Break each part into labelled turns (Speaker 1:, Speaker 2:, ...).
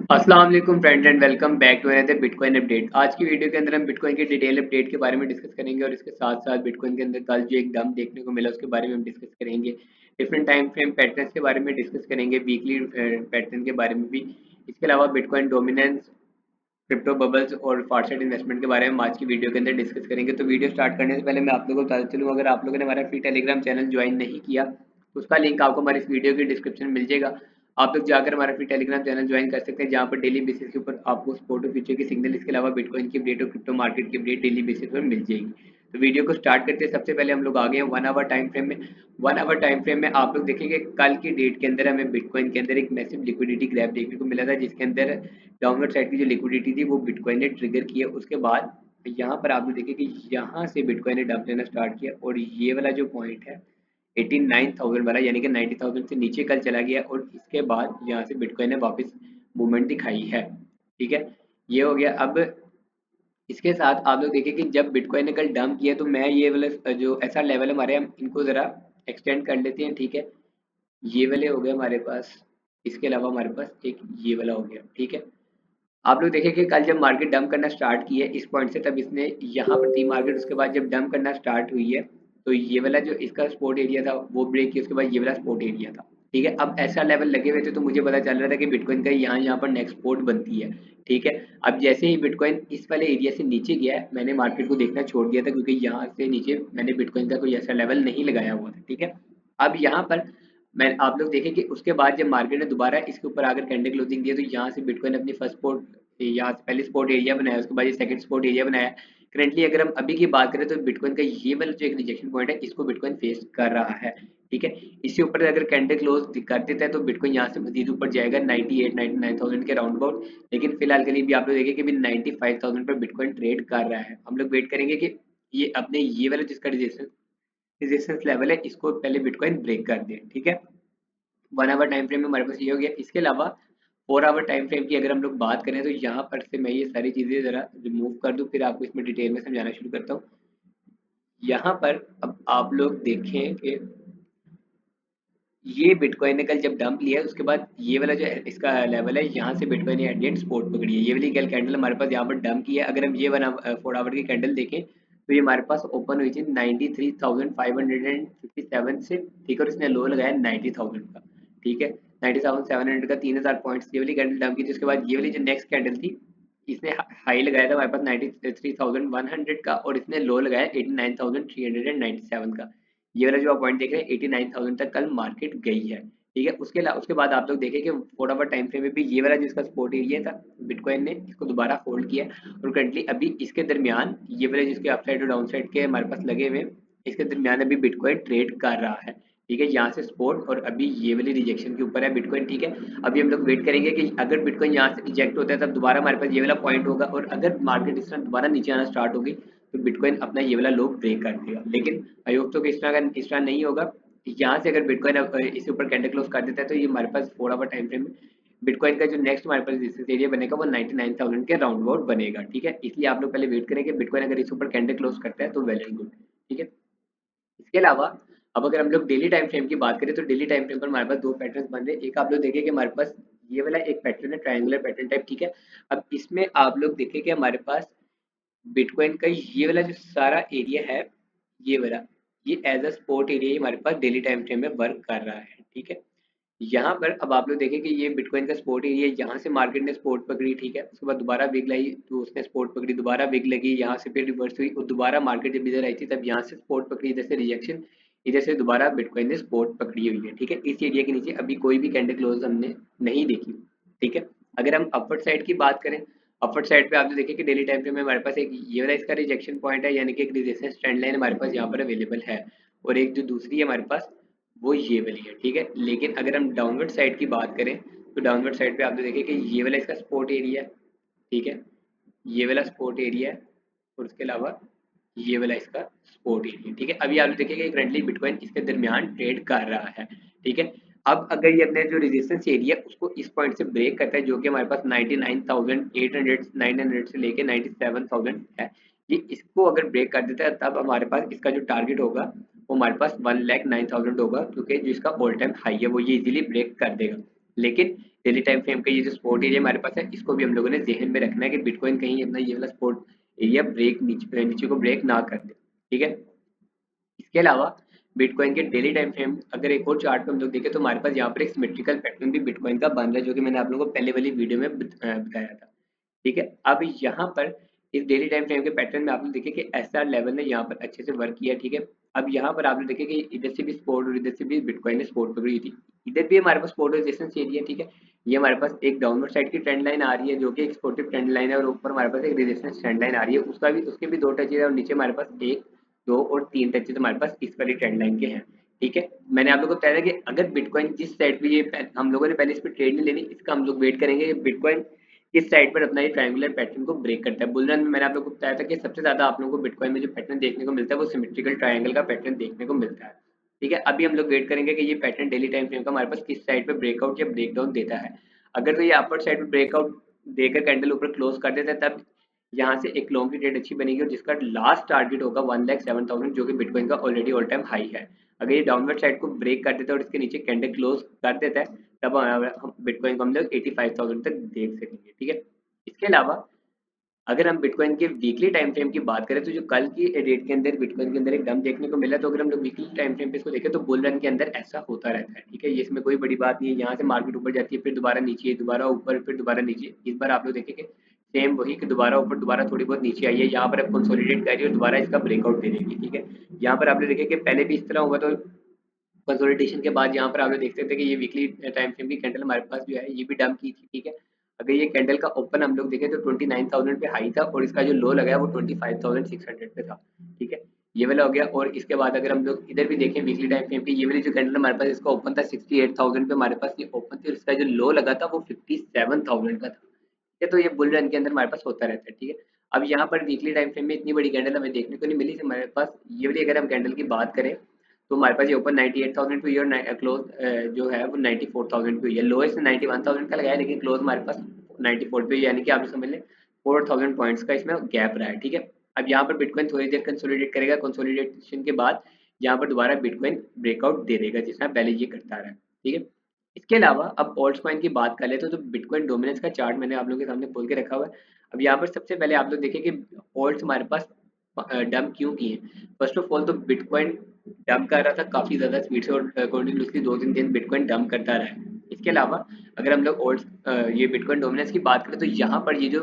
Speaker 1: अस्सलाम वालेकुम friends and welcome back to another bitcoin update. आज की वीडियो के अंदर हम बिटकॉइन के डिटेल अपडेट के बारे में डिस्कस करेंगे और इसके साथ साथ बिटकॉइन के अंदर कल जो एक डंप देखने को मिला उसके बारे में हम डिस्कस करेंगे। डिफरेंट टाइम फ्रेम पैटर्न्स के बारे में डिस्कस करेंगे, वीकली पैटर्न के बारे में भी। इसके अलावा बिटकॉइन डोमिनेंस, क्रिप्टो बबल्स और फॉरसेट इन्वेस्टमेंट के बारे में आज की वीडियो के अंदर डिस्कस करेंगे। तो वीडियो स्टार्ट करने से पहले मैं आप लोगों को बताता चलूँ, अगर आप लोगों ने हमारा फ्री टेलीग्राम चैनल ज्वाइन नहीं किया तो उसका लिंक आपको हमारी इस वीडियो के डिस्क्रिप्शन में मिल जाएगा। आप लोग जाकर हमारा फ्री टेलीग्राम चैनल ज्वाइन कर सकते हैं, जहाँ पर डेली बेसिस के ऊपर आपको स्पॉट और फ्यूचर की सिग्नल, इसके अलावा बिटकॉइन की अपडेट और क्रिप्टो मार्केट की अपडेट डेली बेसिस पर मिल जाएगी। तो वीडियो को स्टार्ट करते हैं। सबसे पहले हम लोग आ गए हैं 1 आवर टाइम फ्रेम में। 1 आवर टाइम फ्रेम में आप लोग देखेंगे कल की डेट के अंदर हमें बिटकॉइन के अंदर एक मैसिव लिक्विडिटी ग्रैप देखने को मिला था, जिसके अंदर डाउनवर्ड साइड की जो लिक्विडिटी थी वो बिटकॉइन ने ट्रिगर की है। उसके बाद यहाँ पर आप लोग देखिए कि यहाँ से बिटकॉइन ने डंप लेना स्टार्ट किया और ये वाला जो पॉइंट है 89,000 वाला, यानी कि 90,000 से नीचे कल चला गया और इसके बाद यहाँ से बिटकॉइन ने वापस मूवमेंट दिखाई है। ठीक है, ये हो गया। अब इसके साथ आप लोग देखिए कि जब बिटकॉइन ने कल डंप किया तो मैं ये वाला जो ऐसा लेवल हमारे, हम इनको ज़रा एक्सटेंड कर लेते हैं। ठीक है, ये वाले हो गए हमारे पास, इसके अलावा हमारे पास एक ये वाला हो गया। ठीक है, आप लोग देखें कि कल जब मार्केट डंप करना स्टार्ट की है इस पॉइंट से, तब इसने यहाँ पर थी मार्केट। उसके बाद जब डंप करना स्टार्ट हुई है तो ये वाला जो इसका सपोर्ट एरिया था वो ब्रेक किया, उसके बाद ये वाला सपोर्ट एरिया था। ठीक है, अब ऐसा लेवल लगे हुए थे तो मुझे पता चल रहा था कि बिटकॉइन का यहाँ पर नेक्स्ट सपोर्ट बनती है। ठीक है, अब जैसे ही बिटकॉइन इस वाले एरिया से नीचे गया है, मैंने मार्केट को देखना छोड़ दिया था, क्योंकि यहाँ से नीचे मैंने बिटकॉइन का कोई ऐसा लेवल नहीं लगाया हुआ था। ठीक है, अब यहाँ पर मैं आप लोग देखें कि उसके बाद जब मार्केट ने दोबारा इसके ऊपर आकर कैंडल क्लोजिंग दिया तो यहाँ से बिटकॉइन अपनी फर्स्ट सपोर्ट, यहाँ से पहले सपोर्ट एरिया बनाया, उसके बाद ये सेकंड सपोर्ट एरिया बनाया। करंटली अगर हम अभी की बात करें तो बिटकॉइन का ये वाला जो एक रिजेक्शन पॉइंट है इसको बिटकॉइन फेस कर रहा है। ठीक है, इससे ऊपर अगर कैंडल क्लोज कर देता है तो बिटकॉइन यहाँ से मजीद ऊपर जाएगा 98 99,000 के राउंड अबाउट। लेकिन फिलहाल के लिए भी आप लोग देखें कि भी 95,000 पर बिटकॉइन ट्रेड कर रहा है। हम लोग वेट करेंगे कि ये अपने ये वाला जिसका रेजिस्टेंस लेवल है इसको पहले बिटकॉइन ब्रेक कर दे। ठीक है, 1 आवर टाइम फ्रेम में हमारे पास ये हो गया। इसके अलावा 4 आवर टाइम फ्रेम की अगर हम लोग बात करें तो यहाँ पर से मैं ये सारी चीज़ें ज़रा रिमूव कर दूँ, फिर आपको इसमें डिटेल में समझाना शुरू करता हूँ। यहाँ पर अब आप लोग देखें कि ये बिटकॉइन ने कल जब डंप लिया उसके बाद ये वाला जो इसका लेवल है यहाँ से बिटकॉइन ने एट सपोर्ट पकड़ी है। ये वाली कल कैंडल हमारे पास यहाँ पर डंप की है। अगर हम ये 4 आवर की कैंडल देखें तो ये हमारे पास ओपन हुई थी 93,557 से। ठीक है, और इसने लो लगाया 90,000 का। ठीक है, 90,700 का 3,000 पॉइंट्स ये वाली कैंडल डंप की थी। उसके बाद ये वाली जो नेक्स्ट कैंडल थी इसने हाई लगाया था हमारे पास 93,100 का और इसने लो लगाया 89,397 का। ये वाला जो आप पॉइंट देख रहे हैं 89,000 तक कल मार्केट गई है। ठीक है, उसके बाद आप लोग देखें कि 4 आवर टाइम फ्रेम में भी ये वाला जिसका सपोर्ट एरिया था बिटकॉइन ने इसको दोबारा होल्ड किया और करंटली अभी इसके दरमियान ये वाले जिसके अपसाइड और डाउन साइड के हमारे पास लगे हुए इसके दरमियान अभी बिटकॉइन ट्रेड कर रहा है। ठीक है, यहाँ से सपोर्ट और अभी ये वाली रिजेक्शन के ऊपर है बिटकॉइन। ठीक है, अभी हम लोग वेट करेंगे कि अगर बिटकॉइन यहाँ से रिजेक्ट होता है तब दोबारा हमारे पास ये वाला पॉइंट होगा और अगर मार्केट इस तरह दोबारा नीचे आना स्टार्ट होगी तो बिटकॉइन अपना ये वाला लो ब्रेक कर देगा। लेकिन आई होप तो कि इस तरह नहीं होगा। यहाँ से अगर बिटकॉइन इसके ऊपर कैंडल क्लोज कर देता है तो ये हमारे पास 4 आवर टाइम फ्रेम में बिटकॉइन का जो नेक्स्ट हमारे पास रेजिस्टेंस एरिया बनेगा वो 99,000 के राउंड अबाउट बनेगा। ठीक है, इसलिए आप लोग पहले वेट करें कि बिटकॉइन अगर इस ऊपर कैंडल क्लोज करता है तो वेल एंड गुड। ठीक है, इसके अलावा अब अगर हम लोग डेली टाइम फ्रेम की बात करें तो डेली टाइम फ्रेम पर हमारे पास दो पैटर्न बन रहे हैं। एक आप लोग देखें कि हमारे पास ये वाला एक पैटर्न है ट्रायंगुलर पैटर्न टाइप। ठीक है, अब इसमें आप लोग देखें कि हमारे पास बिटकॉइन का ये वाला जो सारा एरिया है ये वाला, ये एज अ सपोर्ट एरिया हमारे पास डेली टाइम फ्रेम में वर्क कर रहा है। ठीक है, यहाँ पर अब आप लोग देखें कि ये बिटकॉइन का सपोर्ट एरिया, यहाँ से मार्केट ने सपोर्ट पकड़ी। ठीक है, उसके बाद दोबारा बिग लाई तो उसने सपोर्ट पकड़ी, दोबारा बिग लगी, यहाँ से फिर रिवर्स हुई और दोबारा मार्केट जब इधर आई थी तब यहाँ से सपोर्ट पकड़ी, इधर से रिजेक्शन, इधर से दोबारा बिटकॉइन ने सपोर्ट पकड़ी हुई है। ठीक है, इस एरिया के नीचे अभी कोई भी कैंडल क्लोज हमने नहीं देखी। ठीक है, अगर हम अपवर्ड साइड की बात करें, अपवर्ड साइड पे आप जो देखें कि डेली टाइम फ्रेम में हमारे पास एक ये वाला इसका रिजेक्शन पॉइंट है, यानी कि एक रेजिस्टेंस ट्रेंड लाइन हमारे पास यहाँ पर अवेलेबल है और एक जो दूसरी है हमारे पास वो ये वाली है। ठीक है, लेकिन अगर हम डाउनवर्ड साइड की बात करें तो डाउनवर्ड साइड पे आप देखें कि ये वाला इसका सपोर्ट एरिया है। ठीक है, ये वाला सपोर्ट एरिया है और उसके अलावा ये वाला इसका सपोर्ट एरिया। ठीक है, अभी आप देखेंगे कि करंटली बिटकॉइन इसके दरमियान ट्रेड कर रहा है। ठीक है, अब अगर ये अपने जो रेजिस्टेंस एरिया उसको इस पॉइंट से ब्रेक करता है जो कि हमारे पास 99,800 900 से लेके 97,000 है, ये इसको अगर ब्रेक कर देता है तब हमारे पास इसका जो टारगेट होगा वो हमारे पास 1,09,000 होगा, क्योंकि जो इसका ऑल टाइम हाई है वो ये इजीली ब्रेक कर देगा। लेकिन डेली टाइम फ्रेम का ये जो सपोर्ट एरिया हमारे पास है, इसको भी हम लोगों ने ज़हन में रखना है कि बिटकॉइन कहीं अपना ये वाला सपोर्ट एरिया ब्रेक नीचे को ब्रेक ना कर दे, ठीक है। इसके अलावा बिटकॉइन के डेली टाइम फ्रेम अगर एक और चार्ट पे हम लोग देखें तो हमारे पास यहाँ पर एक सिमेट्रिकल पैटर्न भी बिटकॉइन का बन रहा है, जो कि मैंने आप लोगों को पहले वाली वीडियो में बताया था, ठीक है। अब यहाँ पर इस डेली टाइम फ्रेम के पैटर्न में आप लोग देखिए कि एसआर लेवल ने यहाँ पर अच्छे से वर्क किया, ठीक है। अब यहाँ पर आप लोग देखिए कि इधर से भी सपोर्ट और इधर से भी बिटकॉइन ने सपोर्ट पकड़ी थी, इधर भी हमारे पास सपोर्ट रेजिस्टेंस एरिया, ठीक है। ये हमारे पास एक डाउनवर्ड साइड की ट्रेंड लाइन आ रही है जो कि एक सपोर्टिव ट्रेंड लाइन है, और ऊपर हमारे पास एक रेजिस्टेंस ट्रेंड लाइन आ रही है, उसके भी दो टचेज है, और नीचे हमारे पास एक दो और तीन टचेज हमारे पास इस वाली ट्रेंड लाइन के हैं, ठीक है। मैंने आप लोगों को बताया था कि अगर बिटकॉइन जिस साइड पे ये हम लोगों ने पहले इस पर ट्रेड नहीं लेनी, इसका हम लोग वेट करेंगे बिटकॉइन किस साइड पर अपना ये ट्रायंगुलर पैटर्न को ब्रेक करता है। बुल रन में मैंने आप लोगों को बताया था कि सबसे ज्यादा आप लोगों को बिटकॉइन में जो पैटर्न देखने को मिलता है वो सिमेट्रिकल ट्रायंगल का पैटर्न देखने को मिलता है, ठीक है। अभी हम लोग वेट करेंगे कि ये पैटर्न डेली टाइम फ्रेम का हमारे पास किस साइड पे ब्रेकआउट या ब्रेकडाउन देता है। अगर तो ये अपर साइड पे ब्रेकआउट देकर कैंडल ऊपर क्लोज कर देता है, तब यहाँ से एक लॉन्ग की ट्रेड अच्छी बनेगी, और जिसका लास्ट टारगेट होगा 1,07,000, जो कि बिटकॉइन का ऑलरेडी ऑल टाइम हाई है। अगर ये डाउनवर्ड साइड को ब्रेक कर देता है और इसके नीचे कैंडल क्लोज कर देता है, तब हम बिटकॉइन को हम लोग 85,000 तक देख सकेंगे, ठीक है। इसके अलावा अगर हम बिटकॉइन के वीकली टाइम फ्रेम की बात करें, तो जो कल की डेट के अंदर बिटकॉइन के अंदर एक डंप देखने को मिला, तो अगर हम लोग वीकली टाइम फ्रेम पे इसको देखें तो बुल रन के अंदर ऐसा होता रहता है, ठीक है। ये इसमें कोई बड़ी बात नहीं है, यहाँ से मार्केट ऊपर जाती है, फिर दोबारा नीचे, दोबारा ऊपर, फिर दोबारा नीचे। इस बार आप लोग देखेंगे सेम वही कि दोबारा ऊपर, दोबारा थोड़ी बहुत नीचे आई है, यहाँ पर अब कंसोलिडेट कर रही है और दोबारा इसका ब्रेकआउट दे देगी, ठीक है। यहाँ पर आप लोग देखेंगे पहले भी इस तरह हुआ, तो कंसोलिडेशन के बाद यहाँ पर आप लोग देख सकते हैं कि ये वीकली टाइम फ्रेम की कैंडल हमारे पास जो है ये भी डंप की थी, ठीक है। अगर ये कैंडल का ओपन हम लोग देखें तो 29,000 पे हाई था, और इसका जो लो लगा है वो 25,600 पे था, ठीक है। ये वाला हो गया। और इसके बाद अगर हम लोग इधर भी देखें वीकली टाइम फ्रेम की, ये वाली जो कैंडल हमारे पास इसका ओपन था 68,000 पे हमारे पास ये ओपन थी, और इसका जो लो लगा था वो 57,000 का था, ठीक है। तो ये बुल रन के अंदर हमारे पास होता रहता है, ठीक है। अब यहाँ पर वीकली टाइम फ्रेम में इतनी बड़ी कैंडल हमें देखने को नहीं मिली हमारे पास। ये वाली अगर हम कैंडल की बात करें तो हमारे पास ये ऊपर 98,000 पे हुई, और क्लोज जो है वो 94,000 पे हुई है। लोएस्ट 91,000 का लगाया, लेकिन क्लोज हमारे पास 94 पे हुई, यानी कि आप समझ लें 4,000 पॉइंट्स का इसमें गैप रहा है, ठीक है। अब यहाँ पर बिटकॉइन थोड़ी देर कंसोलिडेट करेगा, कंसोलिडेशन के बाद यहाँ पर दोबारा बिटकॉइन ब्रेकआउट दे देगा, जिसमें पहले ये करता रहा है, ठीक है। इसके अलावा अब ऑल्ट कॉइन की बात कर ले तो बिटकॉइन डोमिनेंस का चार्ट मैंने आप लोगों के सामने खोल के रखा हुआ है। अब यहाँ पर सबसे पहले आप लोग देखें कि ऑल्ट हमारे पास डंप क्यों किए। फर्स्ट ऑफ ऑल तो बिटकॉइन डंप कर रहा था काफी ज्यादा स्पीड से, और कंटिन्यूसली 2-3 दिन बिटकॉइन डंप करता रहा है। इसके अलावा अगर हम लोग ऑल्ट ये बिटकॉइन डोमिनेंस की बात करें तो यहाँ पर ये जो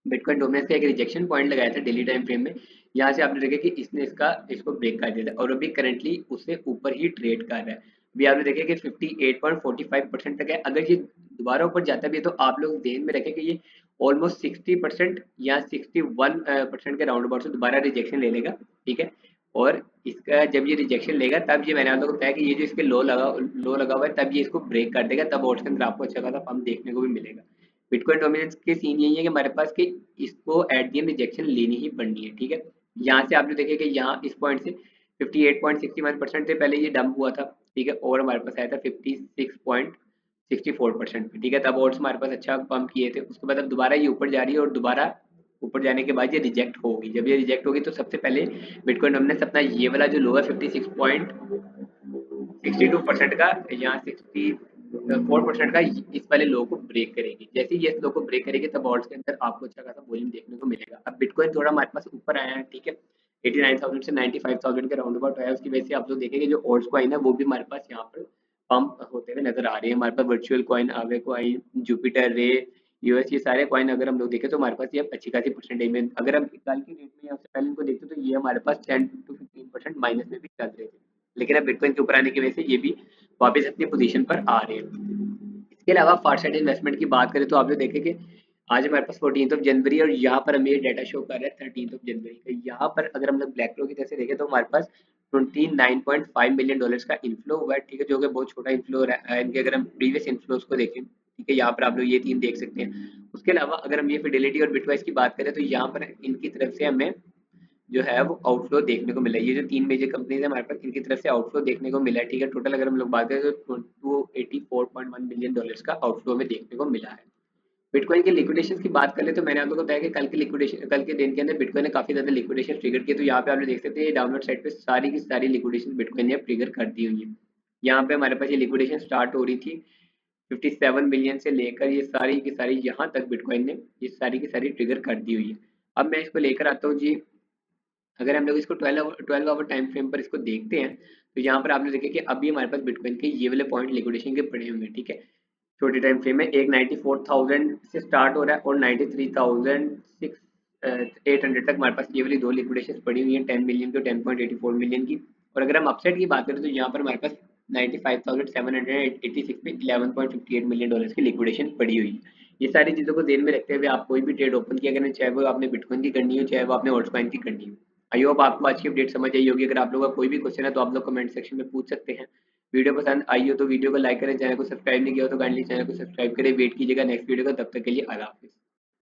Speaker 1: बिटकॉइन डोमिनेंस का एक रिजेक्शन पॉइंट लगाया था डेली टाइम फ्रेम में, यहाँ से आपने देखा कि इसने इसको ब्रेक कर दिया था, और अभी करंटली उससे ऊपर ही ट्रेड कर रहा है। अभी आपने देखा कि 58.45% तक है। अगर ये दोबारा ऊपर जाता भी है तो आप लोग ध्यान में रखें कि ये ऑलमोस्ट 60% या 61% के राउंड अबाउट से दोबारा रिजेक्शन ले लेगा, ठीक है। और इसका जब ये रिजेक्शन लेगा तब ये मैंने आप लोगों को बताया कि ये जो इसके लो लगा हुआ है, तब ये इसको ब्रेक कर देगा, तब और के अंदर आपको अच्छा खासा पंप देखने को भी मिलेगा। बिटकॉइन डोमिनेंस के सीन यही है कि हमारे पास कि इसको एट दी एंड रिजेक्शन लेनी ही पड़नी है, ठीक है। यहाँ से आपने देखे कि यहाँ इस पॉइंट से 58.61% से पहले ये डंप हुआ था, ठीक है, और हमारे पास आया था 56.64% पे, ठीक है। तब और हमारे पास अच्छा पंप किए थे। उसके बाद अब दोबारा ये ऊपर जा रही है, और दोबारा ऊपर जाने के बाद ये रिजेक्ट होगी। जब ये रिजेक्ट होगी तो सबसे पहले बिटकॉइन डोमिनेंस अपना ये वाला जो लो है 56.62% का, यहाँ 4% का इस वाले लो को ब्रेक करेगी। जैसे ही ये लो को ब्रेक करेगी तब ऑल्ट्स के अंदर आपको अच्छा खासा वॉल्यूम देखने को मिलेगा। अब बिटकॉइन थोड़ा हमारे पास ऊपर आया है, ठीक है, 89,000 से 95,000 के राउंड अबाउट आया। उसकी वजह से आप लोग देखेंगे जो ऑल्ट्स कॉइन है वो भी हमारे पास यहाँ पर पंप होते हुए नजर आ रहे हैं। हमारे पास वर्चुअल कॉइन, आवे कॉइन, जुपिटर रे, यूएस, ये सारे कॉइन अगर हम लोग देखें तो हमारे पास ये अच्छी खासी परसेंटेज में, अगर हम कल की डेट में या उससे पहले इनको देखते तो ये हमारे पास 10 to 15% माइनस में भी चल रहे थे, लेकिन अब बिटकॉइन के ऊपर आने की वजह से ये भी वापस अपनी पोजीशन पर आ रहे हैं। इसके अलावा फारसाइड इन्वेस्टमेंट की बात करें तो आप लोग देखेंगे आज हमारे पास 14 जनवरी, और यहाँ पर हमें ये डाटा शो कर रहा है 13 जनवरी का। यहाँ पर अगर हम लोग ब्लैक रो की तरफ से देखें तो हमारे पास 29.5 मिलियन डॉलर्स का इन्फ्लो हुआ है, ठीक है, जो कि बहुत छोटा इन्फ्लो है इनके। अगर हम प्रीवियस इन्फ्लोज को देखें, ठीक है, यहाँ पर आप लोग ये तीन देख सकते हैं। उसके अलावा अगर हम ये फिडेलिटी और बिटवाइस की बात करें तो यहाँ पर इनकी तरफ से हमें जो है वो आउटफ्लो देखने को मिला है। ये जो तीन मेजर कंपनीज है हमारे पास, इनकी तरफ से आउटफ्लो देखने को मिला है, ठीक है। टोटल अगर हम लोग बात करें तो 284.1 मिलियन डॉलर्स का आउटफ्लो में देखने को मिला है। बिटकॉइन के लिक्विडेशन की बात कर ले तो मैंने आप लोगों को बताया कि कल के दिन के अंदर बिटकॉइन ने काफी ज्यादा लिक्विडेशन ट्रिगर किया। तो यहाँ पे आप लोग देख सकते हैं डाउनवर्ड साइड पे सारी की सारी लिक्विडेशन बिटकॉइन ने ट्रिगर कर दी हुई है। यहाँ पे हमारे पास ये लिक्विडेशन स्टार्ट हो रही थी 57 मिलियन से लेकर ये सारी की सारी यहाँ तक बिटकॉइन ने ये सारी की सारी ट्रिगर कर दी हुई है। अब मैं इसको लेकर आता हूँ जी, अगर हम लोग इसको 12 आवर टाइम फ्रेम पर इसको देखते हैं तो यहाँ पर आपने देखा कि अभी हमारे पास बिटकॉइन के ये वाले पॉइंट लिक्विडेशन के पड़े हुए हैं, ठीक है। छोटे टाइम फ्रेम में एक 94,000 से स्टार्ट हो रहा है और 93,800 तक हमारे पास ये वाली दो लिक्विडेशन पड़ी हुई है, 10 मिलियन की और 10.84 मिलियन की। और अगर हम अपसाइड की बात करें तो यहाँ पर हमारे पास 95,786 पे 11.58 मिलियन डॉलर्स की लिक्विडेशन पड़ी हुई है। ये सारी चीज़ों को ध्यान में रखते हुए आप कोई भी ट्रेड ओपन किया करें, चाहे वो आपने बिटकॉइन की करनी हो चाहे वो आपने ऑल्टकॉइन की करनी हो। आई होप आपको आज की अपडेट समझ आई होगी। अगर आप लोगों का कोई भी क्वेश्चन है तो आप लोग कमेंट सेक्शन में पूछ सकते हैं। वीडियो पसंद आई हो तो वीडियो को लाइक करें, चैनल को सब्सक्राइब नहीं किया हो तो काइंडली चैनल को सब्सक्राइब करें। वेट कीजिएगा नेक्स्ट वीडियो का, तब तक के लिए अल्लाह हाफिज़।